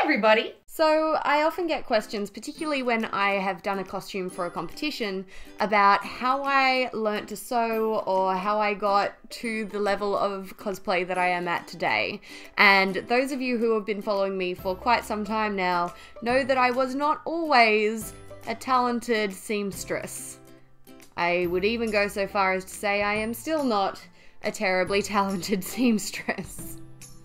everybody! So I often get questions, particularly when I have done a costume for a competition, about how I learnt to sew or how I got to the level of cosplay that I am at today. And those of you who have been following me for quite some time now know that I was not always a talented seamstress. I would even go so far as to say I am still not a terribly talented seamstress.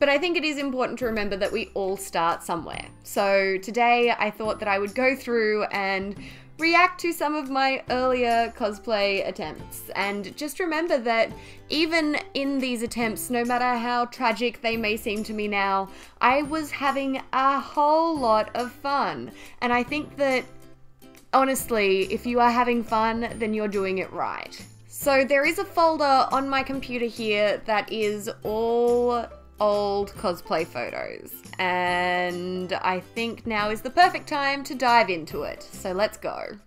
But I think it is important to remember that we all start somewhere. So today I thought that I would go through and react to some of my earlier cosplay attempts. And just remember that even in these attempts, no matter how tragic they may seem to me now, I was having a whole lot of fun. And I think that, honestly, if you are having fun, then you're doing it right. So there is a folder on my computer here that is all old cosplay photos, and I think now is the perfect time to dive into it, so let's go.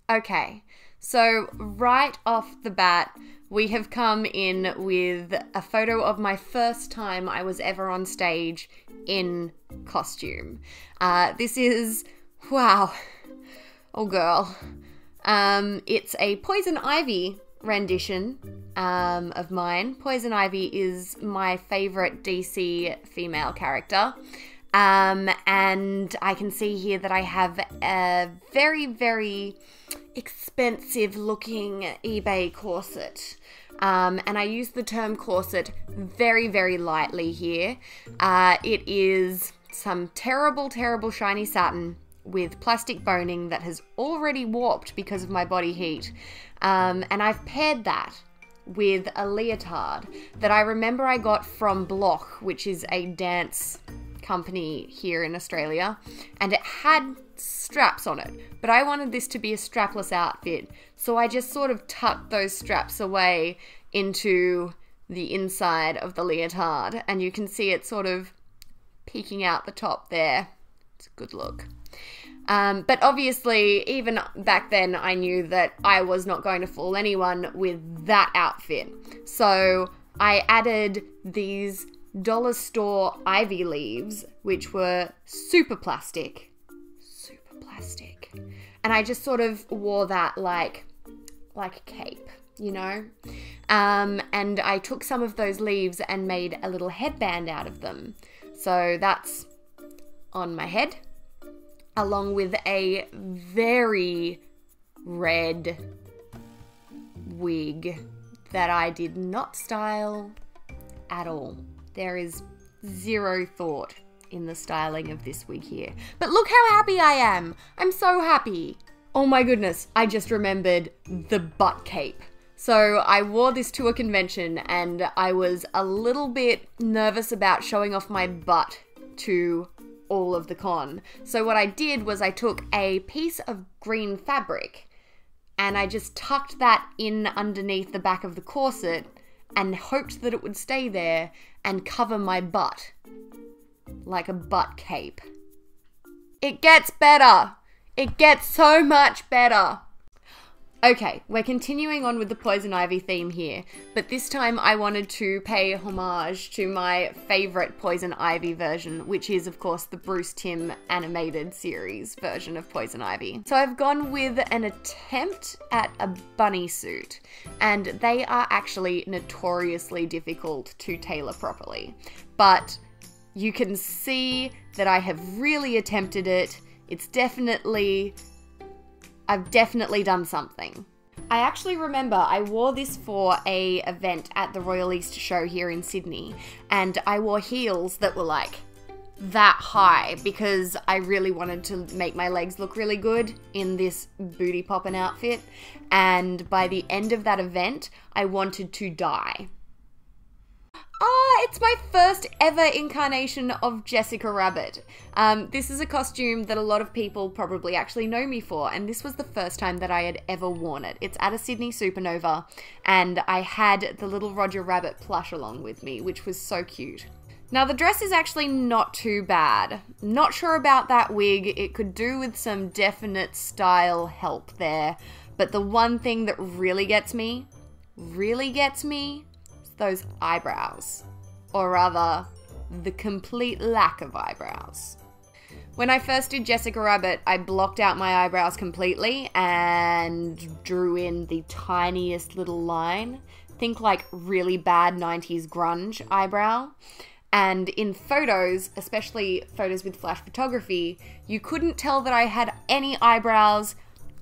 Okay, so right off the bat, we have come in with a photo of my first time I was ever on stage in costume. This is, wow, oh girl. It's a Poison Ivy rendition of mine. Poison Ivy is my favorite DC female character. And I can see here that I have a very, very expensive looking eBay corset. And I use the term corset very, very lightly here. It is some terrible, terrible shiny satin with plastic boning that has already warped because of my body heat. And I've paired that with a leotard that I remember I got from Block, which is a dance company here in Australia, and it had straps on it, but I wanted this to be a strapless outfit, so I just sort of tucked those straps away into the inside of the leotard, and you can see it sort of peeking out the top there. It's a good look. But obviously, even back then, I knew that I was not going to fool anyone with that outfit. So I added these dollar store ivy leaves, which were super plastic. Super plastic. And I just sort of wore that like a cape, you know? And I took some of those leaves and made a little headband out of them. So that's on my head, along with a very red wig that I did not style at all. There is zero thought in the styling of this wig here. But look how happy I am! I'm so happy! Oh my goodness, I just remembered the butt cape. So I wore this to a convention and I was a little bit nervous about showing off my butt to all of the con. So what I did was I took a piece of green fabric and I just tucked that in underneath the back of the corset and hoped that it would stay there and cover my butt like a butt cape. It gets better. It gets so much better. Okay, we're continuing on with the Poison Ivy theme here, but this time I wanted to pay homage to my favourite Poison Ivy version, which is, of course, the Bruce Timm animated series version of Poison Ivy. So I've gone with an attempt at a bunny suit, and they are actually notoriously difficult to tailor properly. But you can see that I have really attempted it. I've definitely done something. I actually remember I wore this for a event at the Royal Easter Show here in Sydney, and I wore heels that were like that high because I really wanted to make my legs look really good in this booty poppin' outfit, and by the end of that event, I wanted to die. It's my first ever incarnation of Jessica Rabbit. This is a costume that a lot of people probably actually know me for, and this was the first time that I had ever worn it. It's at a Sydney Supernova, and I had the little Roger Rabbit plush along with me, which was so cute. Now the dress is actually not too bad. Not sure about that wig, it could do with some definite style help there, but the one thing that really gets me, is those eyebrows. Or rather, the complete lack of eyebrows. When I first did Jessica Rabbit, I blocked out my eyebrows completely and drew in the tiniest little line. Think like really bad 90s grunge eyebrow. And in photos, especially photos with flash photography, you couldn't tell that I had any eyebrows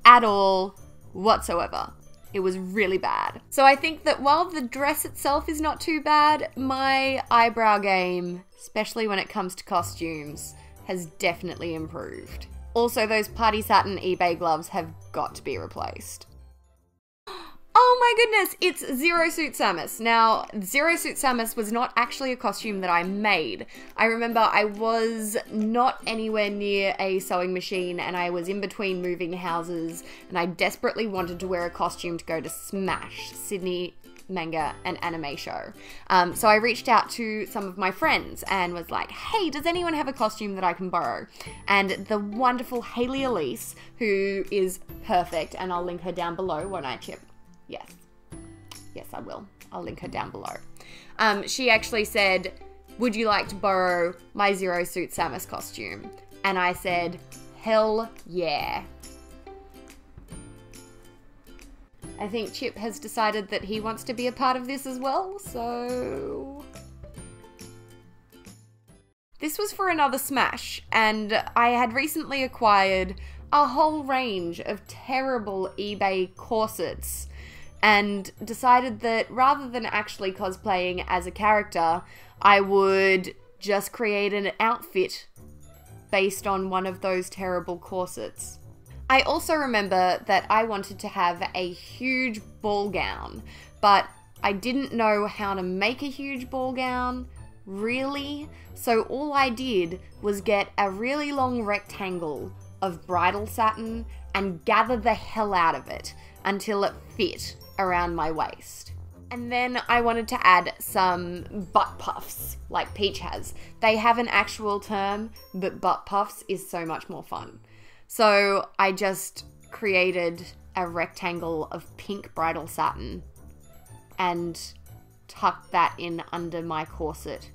at all whatsoever. It was really bad. So I think that while the dress itself is not too bad, my eyebrow game, especially when it comes to costumes, has definitely improved. Also, those party satin eBay gloves have got to be replaced. Oh my goodness, it's Zero Suit Samus. Now, Zero Suit Samus was not actually a costume that I made. I remember I was not anywhere near a sewing machine and I was in between moving houses and I desperately wanted to wear a costume to go to Smash, Sydney manga and anime show. So I reached out to some of my friends and was like, hey, does anyone have a costume that I can borrow? And the wonderful Hayley Elise, who is perfect, and I'll link her down below, won't I, Chip? Yes. Yes, I will. I'll link her down below. She actually said, would you like to borrow my Zero Suit Samus costume? And I said, hell yeah. I think Chip has decided that he wants to be a part of this as well, so... This was for another Smash, and I had recently acquired a whole range of terrible eBay corsets and decided that rather than actually cosplaying as a character, I would just create an outfit based on one of those terrible corsets. I also remember that I wanted to have a huge ball gown, but I didn't know how to make a huge ball gown, really, so all I did was get a really long rectangle of bridal satin and gather the hell out of it until it fit around my waist. And then I wanted to add some butt puffs, like Peach has. They have an actual term, but butt puffs is so much more fun. So I just created a rectangle of pink bridal satin and tucked that in under my corset.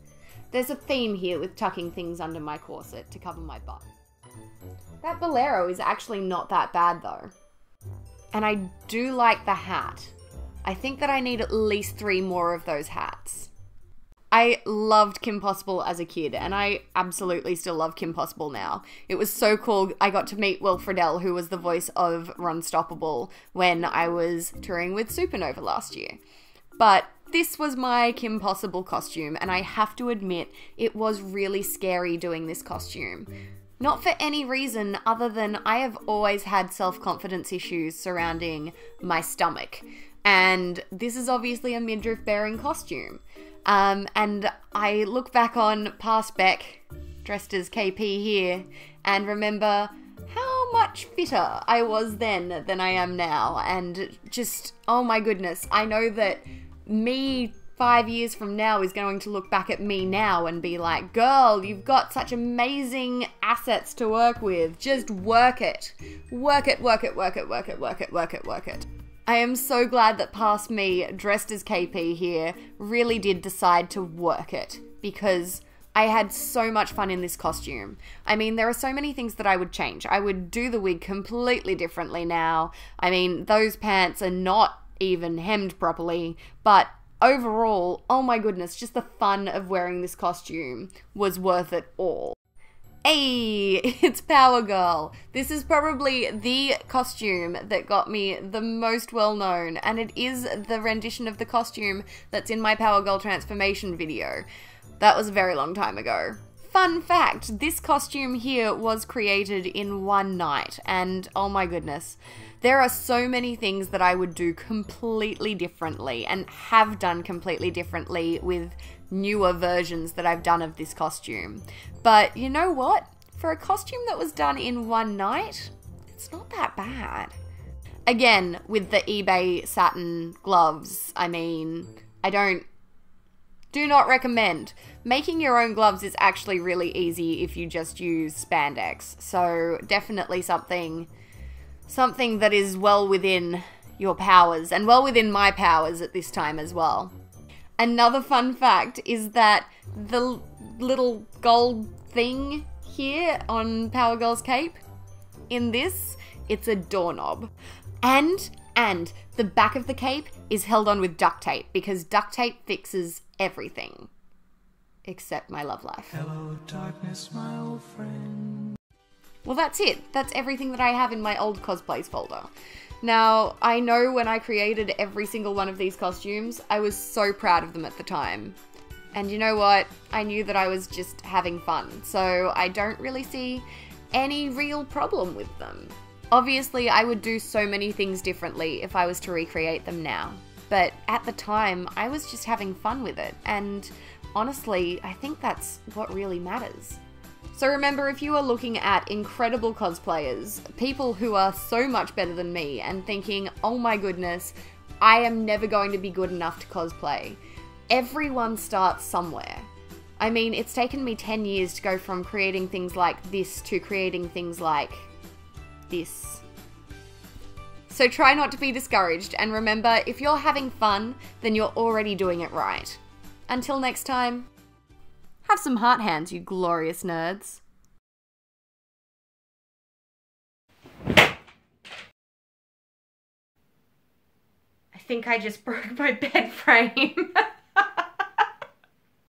There's a theme here with tucking things under my corset to cover my butt. That bolero is actually not that bad though. And I do like the hat. I think that I need at least 3 more of those hats. I loved Kim Possible as a kid, and I absolutely still love Kim Possible now. It was so cool. I got to meet Will Friedle, who was the voice of Runstoppable, when I was touring with Supernova last year. But this was my Kim Possible costume, and I have to admit, it was really scary doing this costume. Not for any reason other than I have always had self-confidence issues surrounding my stomach. And this is obviously a midriff-bearing costume. And I look back on past Beck, dressed as KP here, and remember how much fitter I was then than I am now. And just, oh my goodness, I know that me 5 years from now is going to look back at me now and be like, girl, you've got such amazing assets to work with. Just work it. Work it, work it, work it, work it, work it, work it, work it. I am so glad that past me, dressed as KP here, really did decide to work it, because I had so much fun in this costume. I mean, there are so many things that I would change. I would do the wig completely differently now. I mean, those pants are not even hemmed properly, but overall, oh my goodness, just the fun of wearing this costume was worth it all. Hey, it's Power Girl. This is probably the costume that got me the most well known, and it is the rendition of the costume that's in my Power Girl transformation video. That was a very long time ago. Fun fact, this costume here was created in one night, and oh my goodness, there are so many things that I would do completely differently and have done completely differently with newer versions that I've done of this costume. But you know what? For a costume that was done in one night, it's not that bad. Again, with the eBay satin gloves, I mean, do not recommend. Making your own gloves is actually really easy if you just use spandex. So definitely something that is well within your powers, and well within my powers at this time as well. Another fun fact is that the little gold thing here on Power Girl's cape. In this, it's a doorknob. And the back of the cape is held on with duct tape because duct tape fixes everything. Except my love life. Hello, darkness, my old friend. Well, that's it. That's everything that I have in my old cosplays folder. Now, I know when I created every single one of these costumes, I was so proud of them at the time. And you know what? I knew that I was just having fun, so I don't really see any real problem with them. Obviously, I would do so many things differently if I was to recreate them now. But at the time, I was just having fun with it, and honestly, I think that's what really matters. So remember, if you are looking at incredible cosplayers, people who are so much better than me, and thinking, oh my goodness, I am never going to be good enough to cosplay, everyone starts somewhere. I mean, it's taken me 10 years to go from creating things like this to creating things like this. So try not to be discouraged, and remember, if you're having fun, then you're already doing it right. Until next time, have some heart hands, you glorious nerds. I think I just broke my bed frame.